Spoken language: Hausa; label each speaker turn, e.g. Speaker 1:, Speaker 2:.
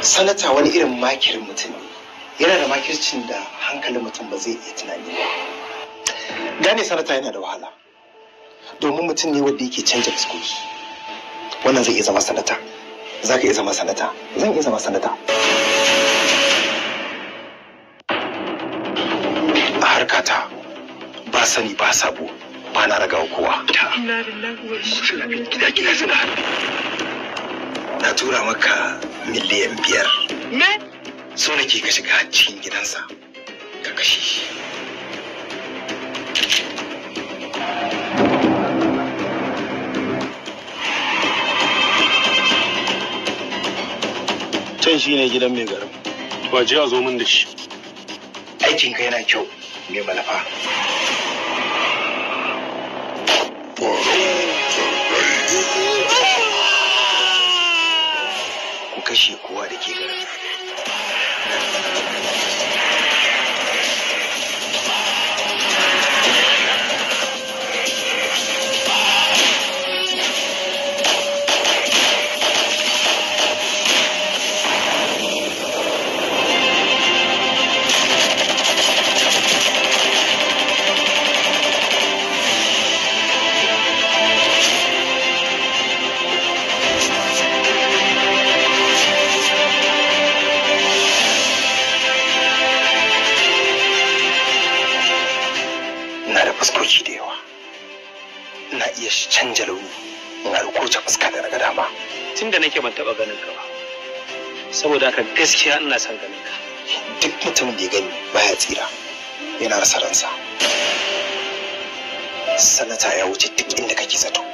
Speaker 1: sanata wani irin makirin mutum ne, yana da makircin da hankalin mutum ba zai iya tunani ba. Gane sanata yana da wahala, domin mutum ne wanda yake canja fuskoki. Wannan zai iya zama sanata, za ka iya zama sanata, zan iya zama sanata. A harkata ba sani ba sabo, ba na ragawa kowa. Gida suna na tura maka miliyan 5.
Speaker 2: Me?
Speaker 1: So nake ka shiga cikin gidansa ka kashe shi.
Speaker 3: Can shi ne gidan mai garin. Ba ji a zo min da shi.
Speaker 1: Aikinka yana kyau mai malafa. Ku kashe kowa da ke garin. Fuskoki da yawa, ina iya canja launi ina rukuce fuska da naga dama.
Speaker 3: Tun da nake ban taɓa ganin ka ba, saboda haka gaskiya ina son ganin ka.
Speaker 1: Duk mutumin da ya gani baya tsira, yana rasa ransa. Sanata ya wuce duk inda kake zato.